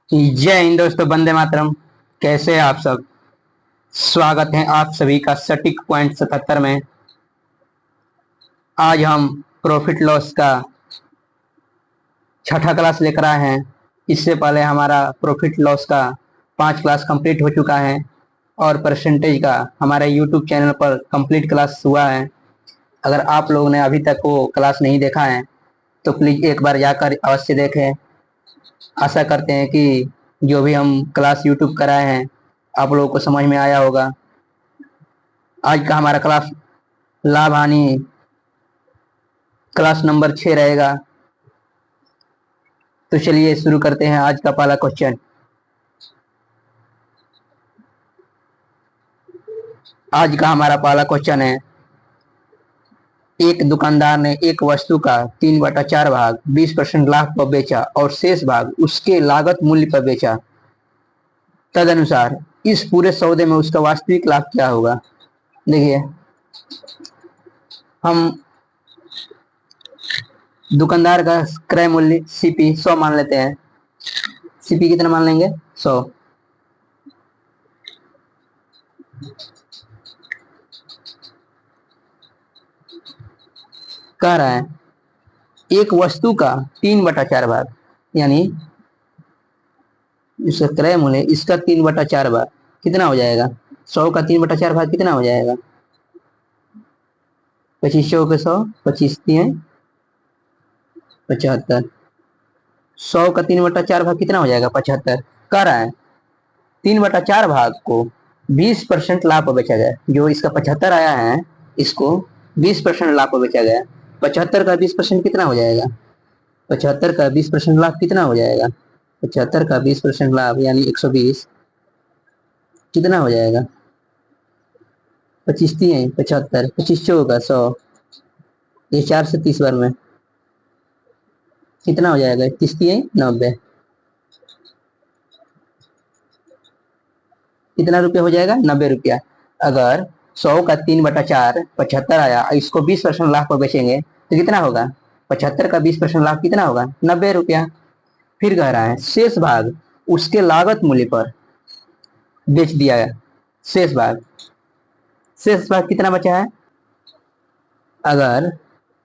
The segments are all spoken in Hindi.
जय हिंद दोस्तों, वंदे मातरम। कैसे हैं आप सब? स्वागत है आप सभी का सटीक पॉइंट 77 में। आज हम प्रॉफिट लॉस का छठा क्लास लेकर आए हैं। इससे पहले हमारा प्रॉफिट लॉस का 5 क्लास कंप्लीट हो चुका है और परसेंटेज का हमारे यूट्यूब चैनल पर कंप्लीट क्लास हुआ है। अगर आप लोगों ने अभी तक वो क्लास नहीं देखा है तो प्लीज एक बार जाकर अवश्य देखें। आशा करते हैं कि जो भी हम क्लास यूट्यूब कराए हैं आप लोगों को समझ में आया होगा। आज का हमारा क्लास लाभ हानि क्लास नंबर 6 रहेगा। तो चलिए शुरू करते हैं आज का पहला क्वेश्चन। आज का हमारा पहला क्वेश्चन है, एक दुकानदार ने एक वस्तु का 3/4 भाग 20% लाभ पर बेचा और शेष भाग उसके लागत मूल्य पर बेचा। तदनुसार इस पूरे सौदे में उसका वास्तविक लाभ क्या होगा? देखिए, हम दुकानदार का क्रय मूल्य सीपी 100 मान लेते हैं। सीपी कितना मान लेंगे? 100। कह रहा है एक वस्तु का 3/4 भाग, यानी इसका क्रय मूल्य इसका 3/4 भाग कितना हो जाएगा? 100 का 3/4 भाग कितना हो जाएगा? 25 के 100, 25 है 75। 100 का 3/4 भाग कितना हो जाएगा? 75। कह रहा है 3/4 भाग को 20% लाभ पर बेचा गया। जो इसका 75 आया है इसको 20% लाभ पर बेचा गया। 75 का 20% कितना हो जाएगा? 75 का 20% लाभ कितना हो जाएगा? 75 का 20% लाभ यानी 120 कितना हो जाएगा? 25 है 75, 25 का 100, ये 4 से 30 बार में कितना हो जाएगा? 30 है 90। कितना रुपया हो जाएगा? 90 रुपया। अगर 100 का 3/4 75 आया, इसको 20% लाभ पर बेचेंगे तो कितना होगा? 75 का 20% लाभ कितना होगा? 90 रुपया। फिर कह रहा है शेष भाग उसके लागत मूल्य पर बेच दिया गया। शेष भाग कितना बचा है? अगर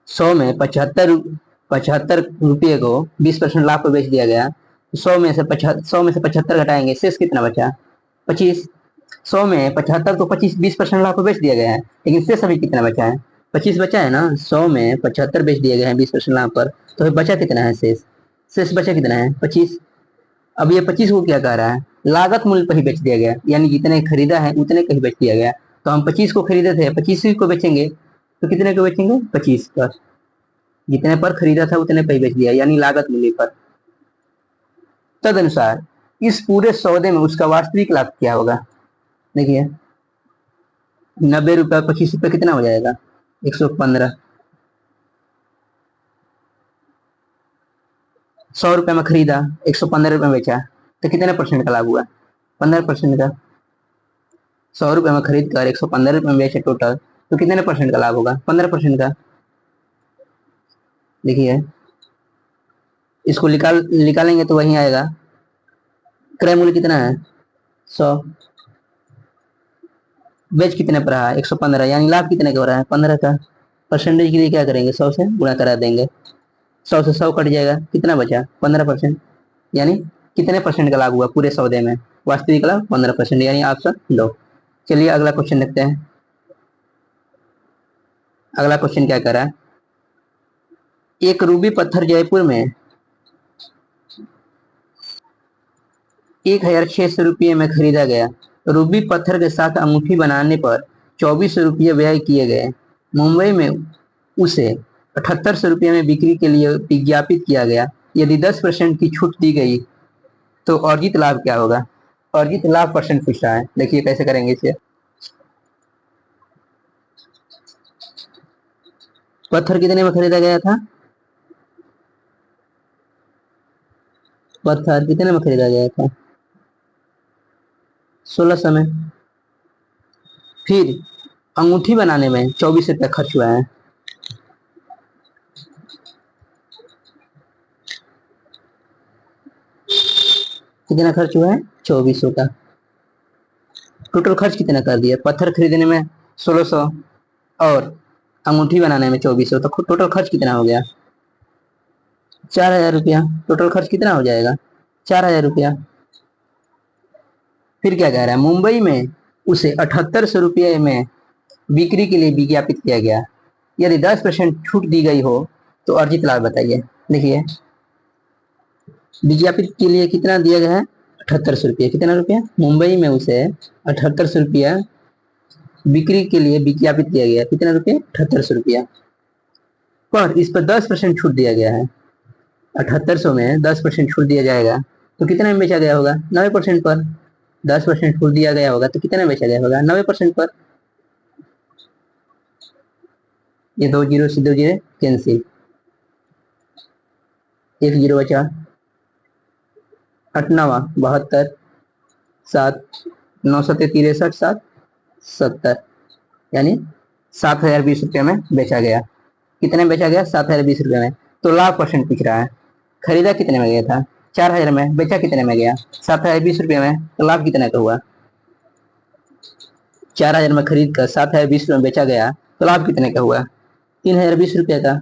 100 में 75 रुपये को 20% लाभ पर बेच दिया गया, 100 में से 75 घटाएंगे, शेष कितना बचा? 25। 100 में 75 तो 20% लाभ पर बेच दिया गया है, लेकिन शेष अभी कितना बचा है? 25 बचा है ना। 100 में 75 बेच दिए गए हैं 20% लाभ पर, तो बचा कितना है? शेष बचा कितना है? 25। अब ये 25 को क्या कह रहा है? लागत मूल्य पर ही बेच दिया गया, यानी जितने खरीदा है उतने का ही बेच दिया गया। तो हम 25 को खरीदे थे, 25 को बेचेंगे तो कितने को बेचेंगे? 25 पर। जितने पर खरीदा था उतने पर ही बेच दिया, यानी लागत मूल्य पर। तदनुसार इस पूरे सौदे में उसका वास्तविक लाभ क्या होगा? देखिए, 90 रुपया 25 रुपये कितना हो जाएगा? 115। 100 रुपये में खरीदा, 115 रुपये में बेचा, तो कितने परसेंट का लाभ हुआ? 15% का। 100 रुपये में खरीद कर 115 रुपये में बेचे टोटल, तो कितने परसेंट का लाभ होगा? 15% का। देखिए, इसको निकालेंगे तो वही आएगा। क्रय मूल्य कितना है? 100। बेच कितने पर रहा? 115, यानी लाभ कितने का हो रहा है? 15 का। परसेंटेज के लिए क्या करेंगे? 100 से गुणा करा देंगे। 100 से 100 कट जाएगा, कितना बचा? 15%। यानी कितने परसेंट का लाभ हुआ पूरे सौदे में? वास्तविक लाभ 15%, यानी ऑप्शन लो। चलिए अगला क्वेश्चन देखते हैं। अगला क्वेश्चन क्या कर रहा है? एक रूबी पत्थर जयपुर में 1600 रुपये में खरीदा गया। रूबी पत्थर के साथ अंगूठी बनाने पर 2400 रुपये व्यय किए गए। मुंबई में उसे 7800 रुपये में बिक्री के लिए विज्ञापित किया गया। यदि 10% की छूट दी गई तो अर्जित लाभ क्या होगा? अर्जित लाभ परसेंट पूछ रहा है। देखिए कैसे करेंगे इसे। पत्थर कितने में खरीदा गया था? पत्थर कितने में खरीदा गया था? 1600 में। फिर अंगूठी बनाने में 24 रुपये खर्च हुआ है। कितना खर्च हुआ है? 2400 का। टोटल खर्च कितना कर दिया? पत्थर खरीदने में 1600 और अंगूठी बनाने में 2400, तो टोटल खर्च कितना हो गया? 4000 रुपया। टोटल खर्च कितना हो जाएगा? 4000 रुपया। फिर क्या कह रहा है? मुंबई में उसे 7800 रुपये में बिक्री के लिए विज्ञापित किया गया। यदि 10% छूट दी गई हो तो अर्जित लाभ बताइए। देखिए, विज्ञापित के लिए कितना दिया गया है? 7800 रुपये। कितना रुपया? मुंबई में उसे 7800 रुपया बिक्री के लिए विज्ञापित किया गया। कितना रुपये? 7800 रुपया। पर इस पर 10% छूट दिया गया है। 7800 में 10% छूट दिया जाएगा तो कितना में बेचा गया होगा? 90% पर। 10% छूट दिया गया होगा तो कितना में बेचा गया होगा? 90% पर। ये 2 जीरो से 2 जीरो कैंसिल, 1 जीरो बचा। 8 9 72, 7 9 7 63, 7 70, यानी 7020 रुपये में बेचा गया। कितने में बेचा गया? 7020 रुपये में। तो लाभ परसेंट पूछ रहा है। खरीदा कितने में गया था? 4000 में। बेचा कितने में गया? 7020 रुपये में। तो लाभ कितने का हुआ? 4000 में खरीद कर 7020 में बेचा गया तो लाभ कितने का हुआ? 3020 रुपये का।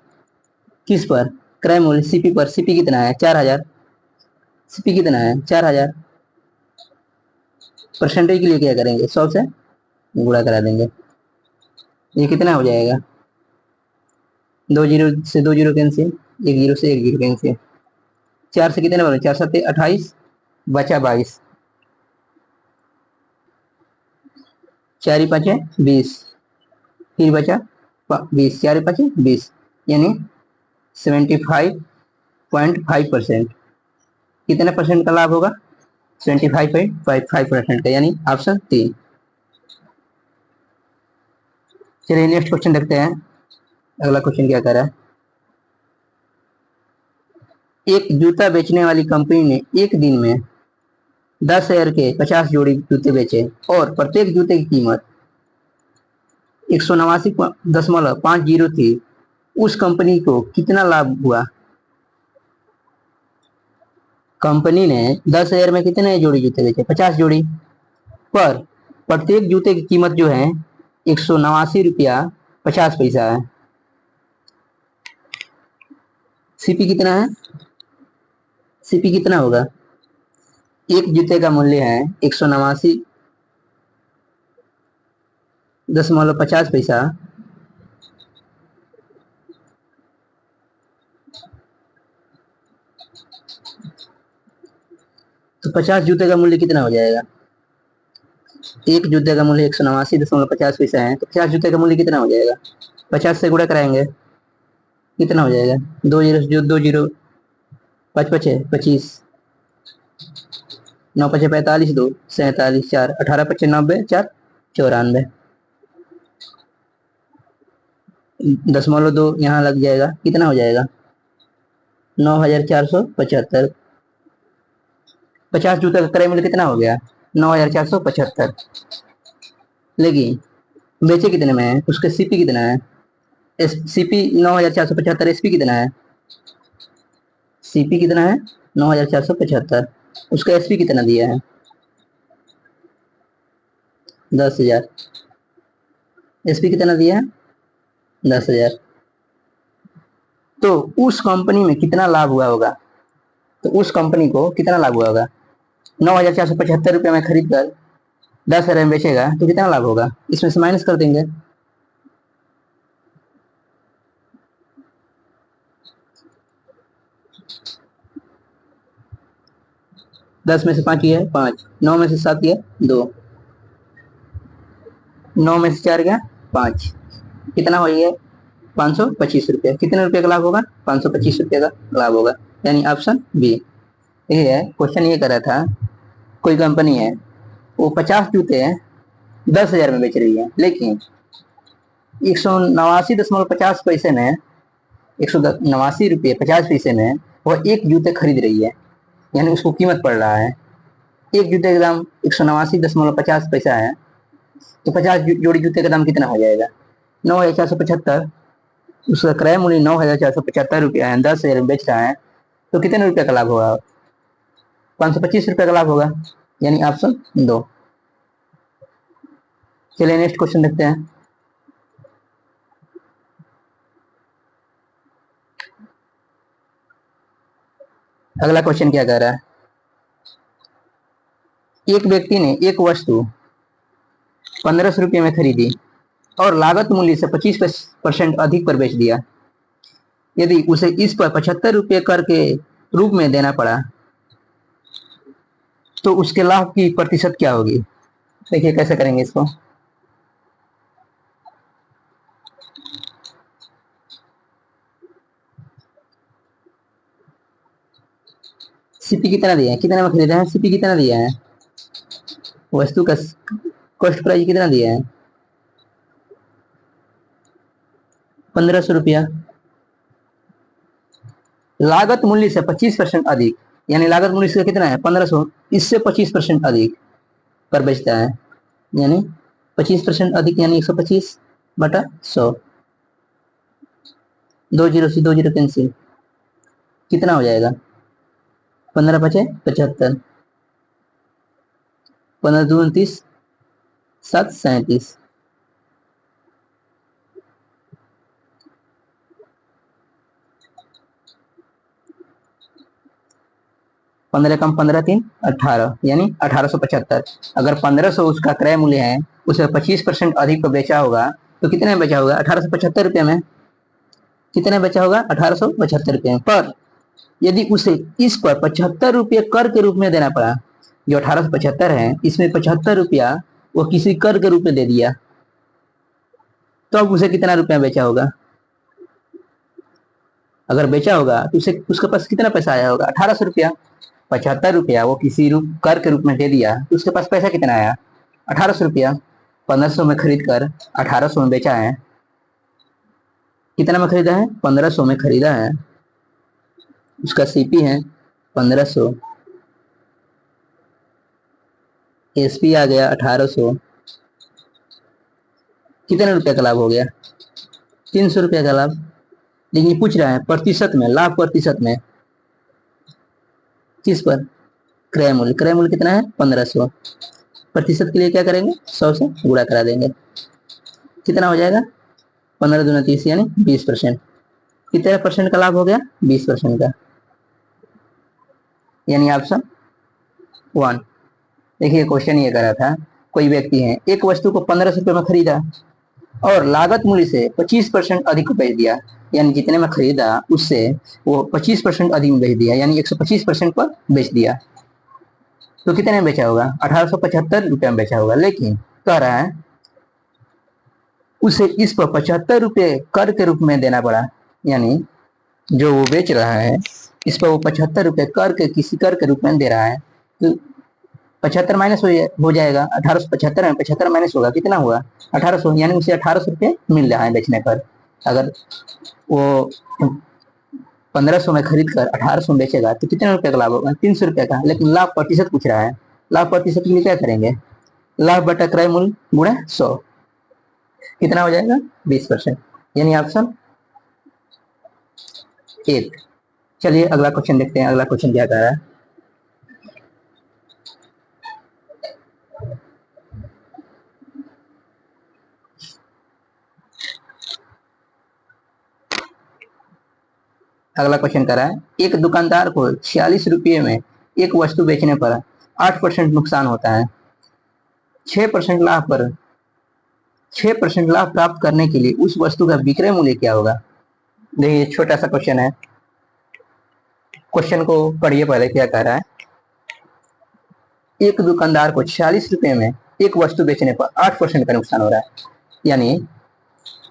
किस पर? क्रय मूल्य सीपी पर। सीपी कितना है? 4000। सीपी कितना है? 4000। परसेंटेज के लिए क्या करेंगे? 100 से गुणा करा देंगे। ये कितना हो जाएगा? 2 जीरो से 2 जीरो कैंसिल, 1 जीरो से 1 जीरो कैंसिल। 4 से कितने बने? 4 7 28, बचा 22। 4 5 20, फिर बचा 20। 4 5 20, यानी 75.5%। कितने परसेंट का लाभ होगा? 75.5% का, यानी ऑप्शन 3। चलिए नेक्स्ट क्वेश्चन देखते हैं। अगला क्वेश्चन क्या कर रहा है? एक जूता बेचने वाली कंपनी ने एक दिन में 10,000 के 50 जोड़ी जूते बेचे और प्रत्येक जूते की कीमत 189.50 थी। उस कंपनी को कितना लाभ हुआ? कंपनी ने 10,000 में कितने जोड़ी जूते बेचे? 50 जोड़ी। पर प्रत्येक जूते की कीमत जो है 189 रुपया 50 पैसा है। सीपी कितना है? सीपी कितना होगा? एक जूते का मूल्य है 189.50। तो 50 जूते का मूल्य कितना हो जाएगा? एक जूते का मूल्य 189.50 है, तो 50 जूते का मूल्य कितना हो जाएगा? 50 से गुणा कराएंगे, कितना हो जाएगा? 2 जीरो जो 2 जीरो, 5 5 25, 9 5 45, 2 47, 4 18 5 90, 4 94। 0.2 यहाँ लग जाएगा, कितना हो जाएगा? 9475। 50 जूते का क्रय मूल्य कितना हो गया? 9475। लेकिन बेचे कितने में है? उसके सीपी कितना है? सीपी 9475। एसपी कितना है? सीपी कितना है? 9475। उसका एसपी कितना दिया है? 10,000। एसपी कितना दिया है? 10,000। तो उस कंपनी में कितना लाभ हुआ होगा? तो उस कंपनी को कितना लाभ हुआ होगा? 9475 रुपये में खरीद कर 10,000 में बेचेगा तो कितना लाभ होगा? इसमें से माइनस कर देंगे। दस में से 5 गया 5, 9 में से 7 गया 2, 9 में से 4 गया 5, कितना हो गया? 525 रुपये। कितने रुपये का लाभ होगा? 525 रुपये का लाभ होगा, यानी ऑप्शन बी। ये है क्वेश्चन। ये कर रहा था, कोई कंपनी है वो 50 जूते 10,000 में बेच रही है, लेकिन 189.50 में, 189 रुपये 50 पैसे में वह एक जूते खरीद रही है, यानी उसको कीमत पड़ रहा है। एक जूते का दाम 189.50 है, तो 50 जोड़ी जूते का दाम कितना हो जाएगा? 9,475। उसका क्रय मूल्य 9,475 रुपया है, 10,000 में बेच रहा है, तो कितने रुपये का लाभ होगा? ₹525 का लाभ होगा, यानी ऑप्शन 2। चलिए नेक्स्ट क्वेश्चन देखते हैं। अगला क्वेश्चन क्या कह रहा है, एक व्यक्ति ने एक वस्तु 1500 रुपये में खरीदी और लागत मूल्य से 25% अधिक पर बेच दिया। यदि उसे इस पर 75 रुपये कर के रूप में देना पड़ा तो उसके लाभ की प्रतिशत क्या होगी। देखिए कैसे करेंगे इसको। सीपी कितना दिया है, कितना में खरीदा है, सीपी कितना दिया है, वस्तु का कॉस्ट प्राइस कितना दिया है, 1500 रुपया। लागत मूल्य से 25% अधिक, यानी लागत मूल्य से कितना है 1500, इससे 25% अधिक पर बेचता है, यानी 25% अधिक यानी 125/100। 2 0 कैंसिल, कितना हो जाएगा, 15×5 = 75, 15×2 = 29, 7 37। 15 कम 15 3 18, यानी 1875। अगर 1500 उसका क्रय मूल्य है, उसे 25% अधिक पर बेचा होगा तो कितने में बेचा होगा, 1875 रुपये में। कितने बेचा होगा, 1875 रुपये में। पर यदि उसे इस पर 75 रुपये कर के रूप में देना पड़ा, जो 1875 है इसमें 75 रुपया वो किसी कर के रूप में दे दिया, तो अब उसे कितना रुपया बेचा होगा। अगर बेचा होगा तो उसे उसके पास कितना पैसा आया होगा, 1800 रुपया। 75 रुपया वो किसी कर के रूप में दे दिया तो उसके पास पैसा कितना आया, 1800 रुपया। 1500 में खरीद कर 1800 में बेचा है, कितना में खरीदा है, 1500 में खरीदा है। उसका सीपी है 1500, एसपी आ गया 1800, कितने रुपए का लाभ हो गया, 300 रुपया का लाभ। लेकिन पूछ रहा है प्रतिशत में, लाभ प्रतिशत में, किस पर, क्रय मूल्य। क्रय मूल्य कितना है 1500, प्रतिशत के लिए क्या करेंगे 100 से गुणा करा देंगे, कितना हो जाएगा 15 दूना 30 यानी 20%। कितने परसेंट का लाभ हो गया, 20% का, यानी ऑप्शन 1। देखिए क्वेश्चन ये कर रहा था, कोई व्यक्ति है एक वस्तु को 1500 रुपये में खरीदा और लागत मूल्य से 25% अधिक बेच दिया, यानी जितने में खरीदा उससे वो 25% अधिक में बेच दिया, यानी 125% पर बेच दिया। तो कितने में बेचा होगा, 1875 रुपये में बेचा होगा। लेकिन कह रहा है उसे इस पर 75 रुपये कर के रूप में देना पड़ा, यानी जो वो बेच रहा है इस पर वो 75 रुपये कर के किसी कर के रूप में दे रहा है, तो 75 माइनस हो जाएगा, 1875 में 75 माइनस होगा, कितना हुआ 1800, यानी उसे 1800 रुपये मिल रहा है बेचने पर। अगर वो 1500 में खरीद कर 1800 में बेचेगा तो कितने रुपए का लाभ होगा, 300 रुपये का। लेकिन लाभ प्रतिशत पूछ रहा है, लाभ प्रतिशत के लिए क्या करेंगे, लाभ बटा क्रय मूल्य गुणा 100, कितना हो जाएगा 20%, यानी ऑप्शन 1। चलिए अगला क्वेश्चन देखते हैं, अगला क्वेश्चन क्या कह रहा है। अगला क्वेश्चन कर रहा है, एक दुकानदार को 46 रुपये में एक वस्तु बेचने पर 8% नुकसान होता है। 6% लाभ पर 6% लाभ प्राप्त करने के लिए उस वस्तु का विक्रय मूल्य क्या होगा। देखिए छोटा सा क्वेश्चन है, क्वेश्चन को पढ़िए पहले क्या कह रहा है। एक दुकानदार को 46 रुपये में एक वस्तु बेचने पर 8% का नुकसान हो रहा है, यानी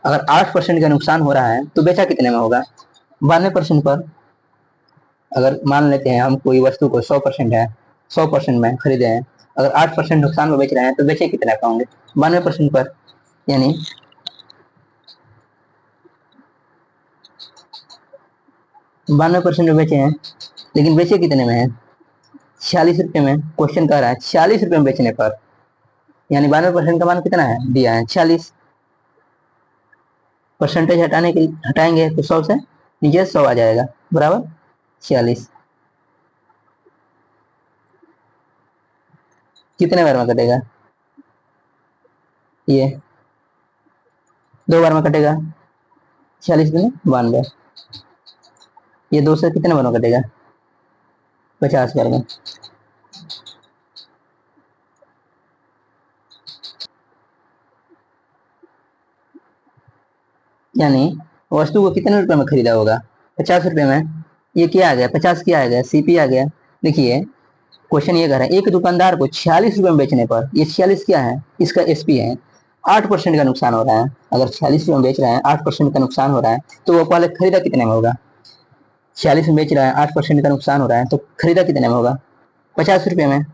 अगर 8% का नुकसान हो रहा है तो बेचा कितने में होगा, 92% पर। अगर मान लेते हैं हम कोई वस्तु को 100% है, 100% में खरीदे हैं, अगर 8% नुकसान में बेच रहे हैं तो बेचे कितना का होंगे, 92% पर, यानी 92% में बेचे हैं। लेकिन बेचे कितने में है, 46 रुपये में। क्वेश्चन कह रहा है 46 रुपये में बेचने पर, यानी 92% का मान कितना है दिया है 46, परसेंटेज हटाने के हटाएंगे तो 100 से नीचे 100 आ जाएगा, बराबर 46। कितने बार में कटेगा? ये 2 बार में कटेगा। 46 दूनी 92। ये 2 से कितने बार में कटेगा? 50 बार में। यानी वस्तु को कितने रुपए में खरीदा होगा? 50 रुपए में। ये क्या आ गया? 50 क्या आ गया? सीपी आ गया। देखिए क्वेश्चन ये कर रहा है, एक दुकानदार को 46 रुपए में बेचने पर, ये 46 क्या है? इसका एसपी है, 8% का नुकसान हो रहा है। अगर 46 में बेच रहा है, 8% का नुकसान हो रहा है, तो वो पहले खरीदा कितने में होगा? 46 में बेच रहा है, 8% का नुकसान हो रहा है, तो खरीदा कितने में होगा? 50 रुपये में।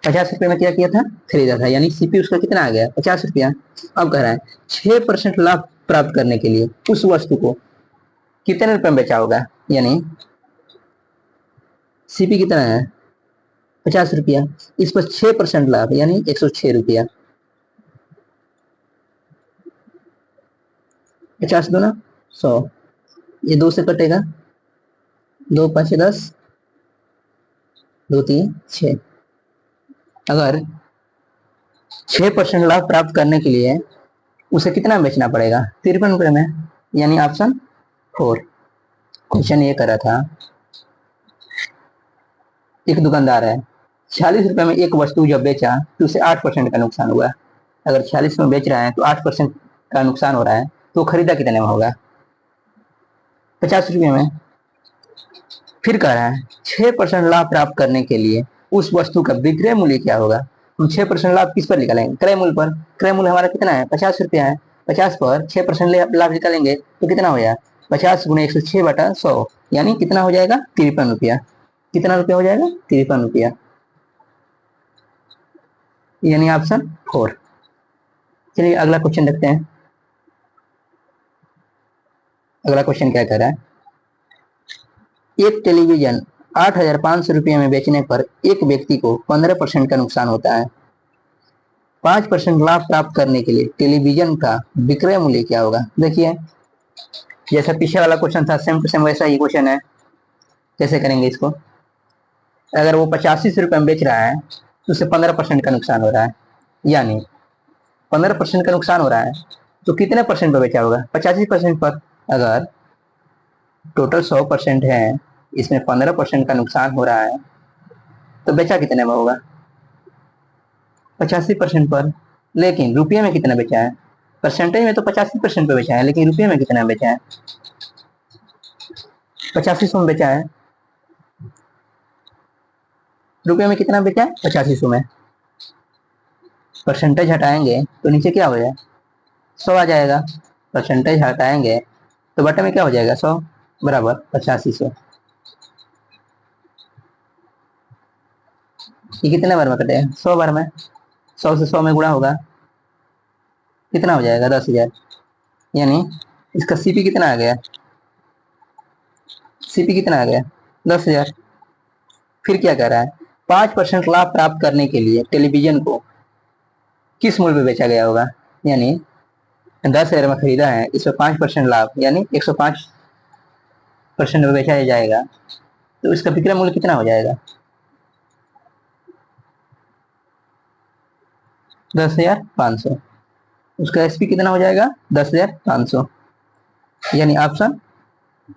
50 रुपये में क्या किया था? खरीदा था। यानी सीपी उसका कितना आ गया? 50 रुपया। अब कह रहा है 6% लाभ प्राप्त करने के लिए उस वस्तु को कितने रुपए में बेचा होगा? यानी सीपी कितना है? 50 रुपया। इस पर 6% लाभ यानी 106 रुपया। 50 दो ना 100। ये 2 से कटेगा, 2 5 10, 2 3 6। अगर 6% लाभ प्राप्त करने के लिए उसे कितना बेचना पड़ेगा? 53 रुपए में। यानी ऑप्शन 4। क्वेश्चन ये करा था, एक दुकानदार है, 46 रुपए में एक वस्तु जब बेचा तो उसे 8% का नुकसान हुआ। अगर 46 में बेच रहा है तो 8% का नुकसान हो रहा है, तो खरीदा कितने में होगा? 50 रुपये में। फिर कह रहा है 6% लाभ प्राप्त करने के लिए उस वस्तु का विक्रय मूल्य क्या होगा? हम 6% लाभ किस पर निकालेंगे? क्रय मूल्य पर। क्रय मूल्य हमारा कितना है? 50 रुपया है। 50 पर 6% लाभ निकालेंगे तो कितना हो जाएगा? 50 गुणे 106 बटा 100, यानी कितना हो जाएगा? 53 रुपया। कितना रुपया हो जाएगा? 53 रुपया। यानी ऑप्शन 4। चलिए अगला क्वेश्चन देखते हैं। अगला क्वेश्चन क्या कह रहा है, एक टेलीविजन 8,500 रुपये में बेचने पर एक व्यक्ति को 15% का नुकसान होता है। 5% लाभ प्राप्त करने के लिए टेलीविजन का विक्रय मूल्य क्या होगा? देखिए जैसा पीछे वाला क्वेश्चन था, सेम टू सेम वैसा ही क्वेश्चन है। कैसे करेंगे इसको? अगर वो 85 रुपये में बेच रहा है तो उसे 15% का नुकसान हो रहा है। यानी 15% का नुकसान हो रहा है, तो कितने परसेंट पर बेचा होगा? 85% पर। अगर टोटल 100% है, इसमें 15% का नुकसान हो रहा है, तो बेचा कितने में होगा? 85% पर। लेकिन रुपये में कितना बेचा है? परसेंटेज में तो 85% पे बेचा है, लेकिन रुपये में कितना बेचा है? 8500 में बेचा है। रुपये में कितना बेचा है? 8500 में। परसेंटेज हटाएंगे तो नीचे क्या हो जाए? 100 आ जाएगा। परसेंटेज हटाएंगे तो बटे में क्या हो जाएगा? 100 बराबर 8500। ये कितने बार में कटेगा? 100 बार में। 100 से 100 में गुणा होगा, कितना हो जाएगा? 10,000। यानी इसका सीपी कितना आ गया? सीपी कितना आ गया? 10,000। फिर क्या कह रहा है, 5% लाभ प्राप्त करने के लिए टेलीविजन को किस मूल्य में बेचा गया होगा? यानी 10,000 में खरीदा है, इस पर 5% लाभ यानी 105% में बेचा जाएगा, तो इसका विक्रय मूल्य कितना हो जाएगा? 10,500। उसका एसपी कितना हो जाएगा? 10,500। यानी ऑप्शन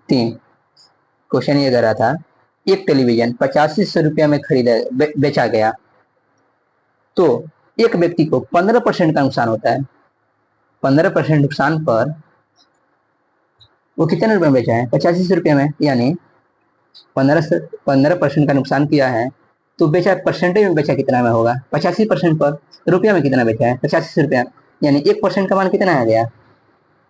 3। क्वेश्चन ये कह रहा था, एक टेलीविजन 8500 रुपया में खरीदा बेचा गया तो एक व्यक्ति को 15% का नुकसान होता है। 15% नुकसान पर वो कितने रुपए में बेचा है? 8500 रुपये में। यानी 15% का नुकसान किया है, तो बेचा परसेंटेज में बेचा कितना में होगा? 85% पर। रुपया में कितना बेचा है? 85 रुपया। यानी 1% का मान कितना आ गया?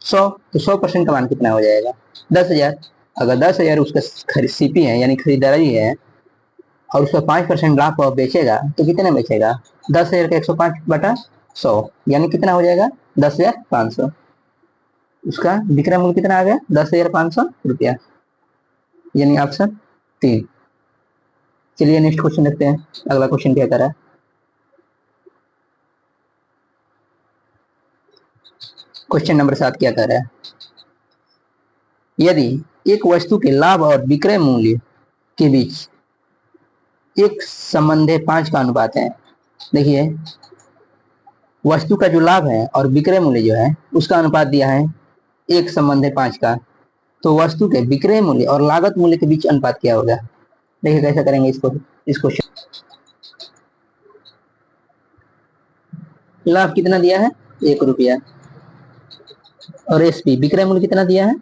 100। तो 100% का मान कितना हो जाएगा? 10,000। अगर 10,000 उसका सीपी है यानी खरीदारी है, और उसका 5% लाभ पर बेचेगा, तो कितने बेचेगा? 10,000 का 105 बटा 100, यानी कितना हो जाएगा? 10,500। उसका विक्रय मूल्य कितना आ गया? 10,500 रुपया। यानी ऑप्शन 3। चलिए नेक्स्ट क्वेश्चन देखते हैं। अगला क्वेश्चन क्या करा है, क्वेश्चन नंबर 7 क्या कर रहा है, यदि एक वस्तु के लाभ और विक्रय मूल्य के बीच एक संबंध है 5 का अनुपात है, देखिए वस्तु का जो लाभ है और विक्रय मूल्य जो है उसका अनुपात दिया है 1:5 का। तो वस्तु के विक्रय मूल्य और लागत मूल्य के बीच अनुपात क्या होगा? देखिए कैसे करेंगे इसको लाभ कितना दिया है? 1 रुपया। और एसपी विक्रय मूल्य कितना दिया है?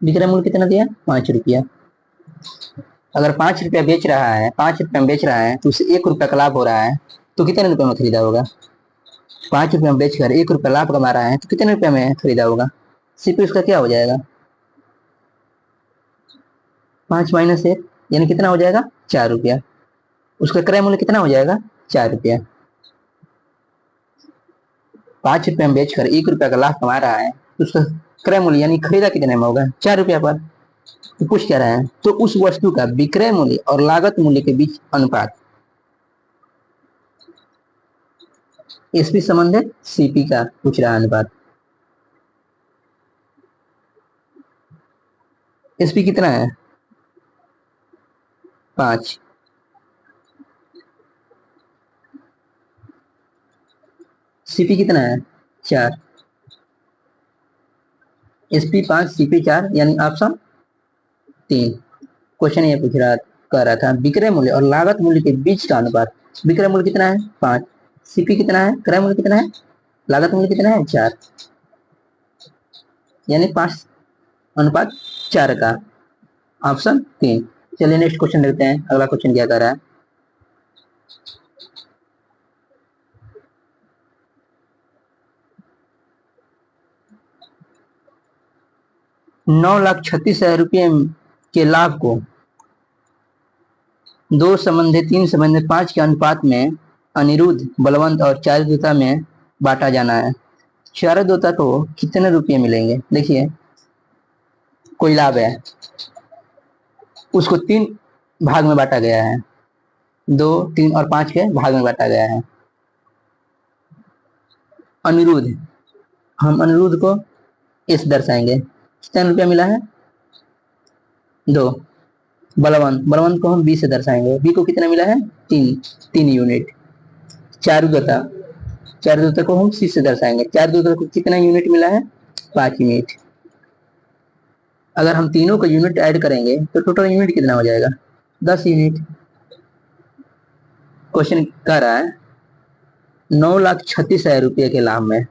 विक्रय मूल्य कितना दिया? 5 रुपया। अगर 5 रुपया बेच रहा है, 5 रुपया में बेच रहा है तो उसे 1 रुपया का लाभ हो रहा है, तो कितने रुपए में खरीदा होगा? 5 रुपया में बेचकर 1 रुपया लाभ कमा रहा है तो कितने रुपया में खरीदा होगा? सीपी उसका क्या हो जाएगा? 5 - 1 यानी कितना हो जाएगा? 4 रुपया। उसका क्रय मूल्य कितना हो जाएगा? 4 रुपया। 5 रुपया में बेचकर 1 रुपया का लाभ कमा रहा है तो उसका क्रय मूल्य यानी खरीदा कितने में होगा? 4 रुपया पर। तो पूछ क्या रहा है? तो उस वस्तु का विक्रय मूल्य और लागत मूल्य के बीच अनुपात। एसपी संबंध है सीपी का पूछ रहा अनुपात। एसपी कितना है? 5। सीपी कितना है? 4। एसपी 5 सीपी 4 यानी ऑप्शन 3। क्वेश्चन ये पूछ रहा कर रहा था विक्रय मूल्य और लागत मूल्य के बीच का अनुपात। विक्रय मूल्य कितना है? 5। सीपी कितना है? क्रय मूल्य कितना है? लागत मूल्य कितना है? 4 यानी 5:4 का ऑप्शन 3। चलिए नेक्स्ट क्वेश्चन देखते हैं। अगला क्वेश्चन क्या कर रहा है? ₹9,36,000 के लाभ को 2:3:5 के अनुपात में अनिरुद्ध, बलवंत और चारुदत्ता में बांटा जाना है। चारुदत्ता को कितने रुपये मिलेंगे? देखिए कोई लाभ है, उसको 3 भाग में बांटा गया है, 2, 3 और 5 के भाग में बांटा गया है। अनिरुद्ध, हम अनिरुद्ध को इस दर्शाएंगे, कितना रुपया मिला है? 2। बलवंत, बलवंत को हम बी से दर्शाएंगे, बी को कितना मिला है? 3 यूनिट। चारुदत्ता, चारुदत्ता को हम सी से दर्शाएंगे, चारुदत्ता को कितना यूनिट मिला है? 5 यूनिट। अगर हम तीनों का यूनिट ऐड करेंगे तो टोटल यूनिट कितना हो जाएगा? 10 यूनिट। क्वेश्चन कह रहा है 9,36,000 के लाभ में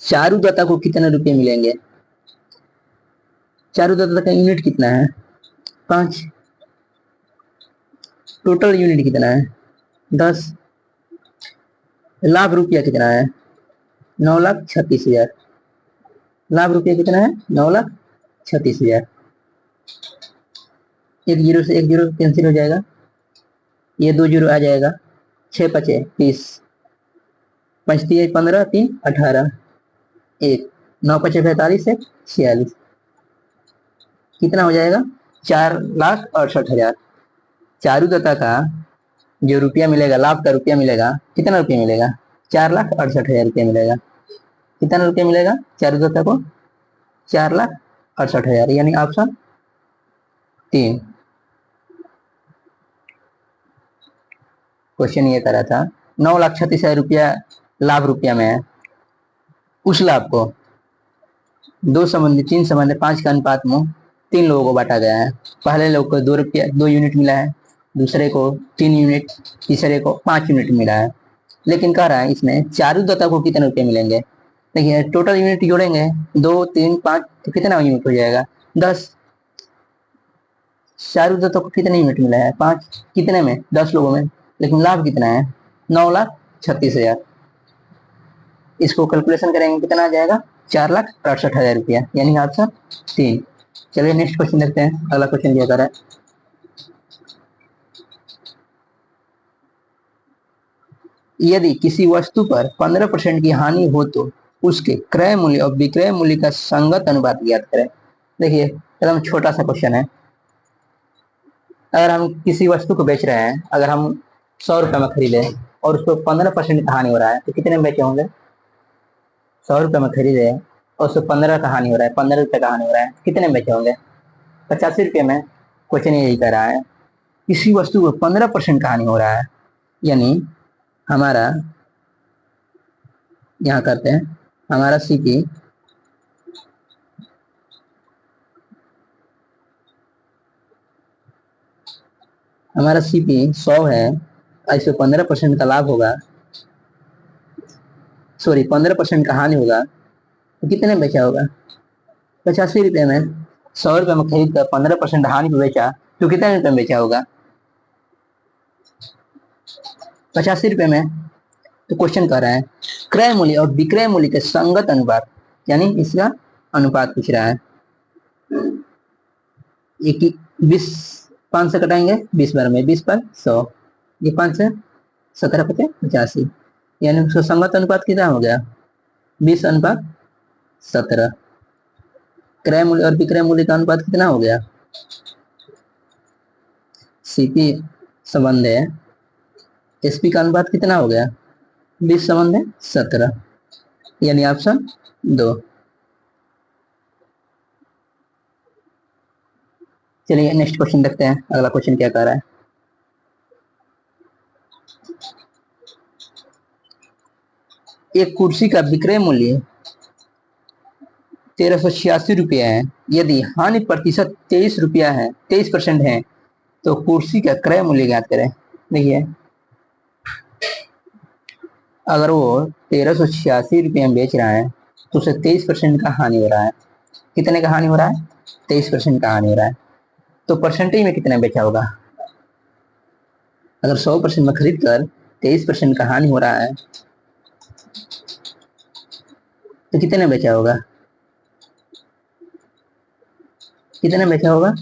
चारुदत्ता को कितने रुपये मिलेंगे? चारुदत्ता का यूनिट कितना है? 5। टोटल यूनिट कितना है? 10। लाभ रुपया कितना है? 9,36,000। लाभ रुपया कितना है? 9,36,000। एक जीरो से एक जीरो कैंसिल हो जाएगा, ये 2 जीरो आ जाएगा, 6×5 = 30, 5×3 = 15, 3 = 18, 1 9×5 = 45 से 46, कितना हो जाएगा? 4,68,000। चारुदत्ता का जो रुपया मिलेगा, लाभ का रुपया मिलेगा, कितना रुपया मिलेगा? 4,68,000 मिलेगा। कितना रुपया मिलेगा चारुदत्ता को? 4,68,000 यानी ऑप्शन 3। क्वेश्चन ये करा था 9,36,000 लाभ रुपया में है, उस लाभ को 2:3:5 के अनुपात में 3 लोगों को बांटा गया है। पहले लोग को 2 यूनिट मिला है, दूसरे को 3 यूनिट, तीसरे को 5 यूनिट मिला है। लेकिन कह रहा है इसमें चारुदत्ता को कितने रुपये मिलेंगे? देखिए टोटल यूनिट जोड़ेंगे, 2, 3, 5 तो कितना यूनिट हो जाएगा? 10। चारुदत्ता को कितने यूनिट मिला है? 5। कितने में? 10 लोगों में। लेकिन लाभ कितना है? 9,36,000। इसको कैलकुलेशन करेंगे कितना आ जाएगा? 4,68,000 यानी ऑप्शन 3। चलिए नेक्स्ट क्वेश्चन देखते हैं। अगला क्वेश्चन क्या कर रहा है? यदि किसी वस्तु पर 15% की हानि हो तो उसके क्रय मूल्य और विक्रय मूल्य का संगत अनुपात ज्ञात करें। देखिए एकदम छोटा सा क्वेश्चन है। अगर हम किसी वस्तु को बेच रहे हैं, अगर हम 100 रुपये में खरीदे और उसको 15% का हानि हो रहा है तो कितने में बेचे होंगे? 100 रुपये में खरीदे और उसको 15 का हानि हो रहा है, 15 रुपये का हानि हो रहा है, कितने में बेचे होंगे? 85 रुपये में। क्वेश्चन यही कह रहा है किसी वस्तु को 15% का हानि हो रहा है यानी हमारा यहाँ करते हैं, हमारा सीपी हमारा सीपी 100 है, ऐसे 15% का लाभ होगा, सॉरी 15% का हानि होगा, तो कितने में बेचा होगा? 85 रुपये में। 100 रुपये में खरीद कर 15% हानि पे बेचा तो कितने रुपये में बेचा होगा? 85 रुपये में। तो क्वेश्चन कह रहा है क्रय मूल्य और विक्रय मूल्य के संगत अनुपात, यानी इसका अनुपात पूछ रहा है। एक 20 5 से कटाएंगे, 20 बार में 20 पर 100, ये 5 से 17 पचे 85, यानी उसका संगत अनुपात कितना हो गया? 20:17। क्रय मूल्य और विक्रय मूल्य का अनुपात कितना हो गया? सीपी संबंध है, एसपी का अनुपात कितना हो गया? 20:17, यानी ऑप्शन 2। चलिए नेक्स्ट क्वेश्चन देखते हैं, अगला क्वेश्चन क्या कह रहा है। एक कुर्सी का विक्रय मूल्य 1386 रुपया है, यदि हानि प्रतिशत 23 रुपया है, 23% है, तो कुर्सी का क्रय मूल्य ज्ञात करें। देखिए अगर वो 1386 रुपये में बेच रहा है तो उसे 23% का हानि हो रहा है। कितने का हानि हो रहा है? 23% का हानि हो रहा है। तो परसेंटेज में कितना बेचा होगा? अगर 100% में खरीद कर 23% का हानि हो रहा है तो कितने बेचा होगा? कितने बेचा होगा?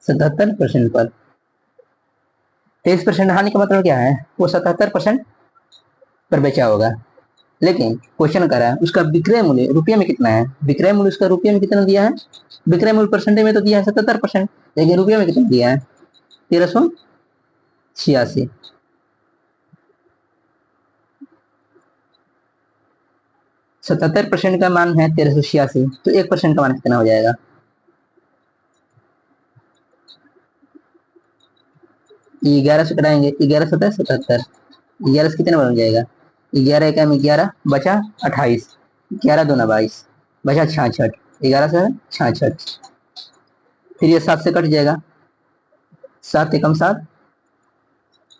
77% पर। 23% हानि का मतलब क्या है? वो 77% पर बेचा होगा। लेकिन क्वेश्चन कर रहा है उसका विक्रय मूल्य रुपये में कितना है। विक्रय मूल्य उसका रुपये में कितना दिया है? विक्रय मूल्य परसेंटेज में तो दिया है 77%, लेकिन रुपये में कितना दिया है? 1386। 77% का मान है 1386, तो 1% का मान कितना हो जाएगा? 11 से कटाएंगे, 11 सतह 77, 11 से कितने बन जाएगा? 11 एक 11 बचा 28, 11 दूना 22 बचा 66, 11 से 66, फिर ये 7 से कट जाएगा, 7 एकम 7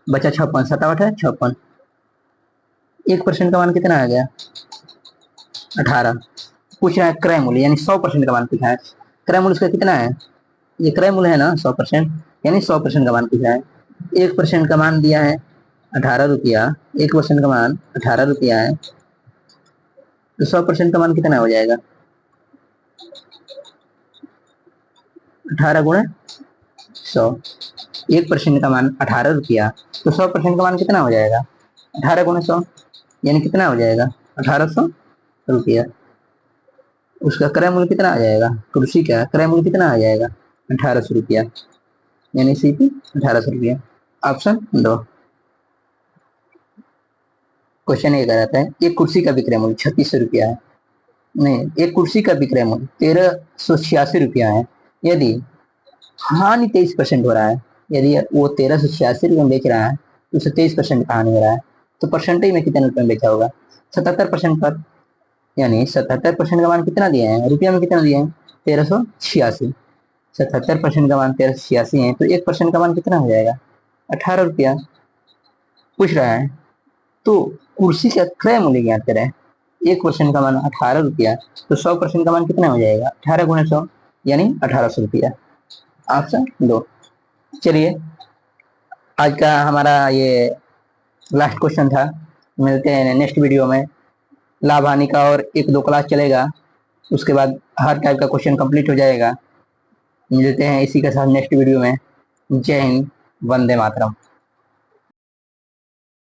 बचा 56, 7 है 56, 1% का मान कितना आ गया? 18। पूछ रहा है क्रय मूल्य, यानी 100% का मान पूछा है। क्रय मूल्य उसका कितना है? ये क्रय मूल्य है ना 100%, यानी 100% का मान पूछा है। 1% का मान दिया है 18 रुपया, 1% का मान 18 रुपया है, तो 100% का मान कितना हो जाएगा? 18 × 100। 1% का मान 18 रुपया, तो 100% का मान कितना हो जाएगा? 18 × 100, यानी कितना हो जाएगा? 1800 रुपया। उसका क्रय मूल्य कितना आ जाएगा? कुर्सी का क्रय मूल्य कितना आ जाएगा? 1800 रुपया, यानी सीपी 1800 रुपया। ऑप्शन 2। क्वेश्चन ये कहता है एक कुर्सी का विक्रय मूल्य 3600 रुपया है, नहीं, एक कुर्सी का विक्रय मूल्य 1386 रुपया है, यदि हानि 23% हो रहा है, यदि वो 1386 रुपये में बेच रहा है तो उसे 23% का हानि हो रहा है, तो परसेंटेज में कितने रुपये में बेचा होगा? 77% पर, यानी 77% का मान कितना दिया है? रुपया में कितना दिया है? 1386। 77% का मान 1386 है, तो 1% का मान कितना हो जाएगा? 18 रुपया। पूछ रहा है तो कुर्सी का क्रय मूल्य ज्ञात करें। 1% का मान 18 रुपया, तो 100% का मान कितना हो जाएगा? 18 × 100, यानी 1800 रुपया। ऑप्शन 2। चलिए आज का हमारा ये लास्ट क्वेश्चन था, मिलते हैं नेक्स्ट वीडियो में। लाभ हानि का और 1-2 क्लास चलेगा, उसके बाद हर टाइप का क्वेश्चन कंप्लीट हो जाएगा। मिलते हैं इसी के साथ नेक्स्ट वीडियो में। जय हिंद, वंदे मातरम।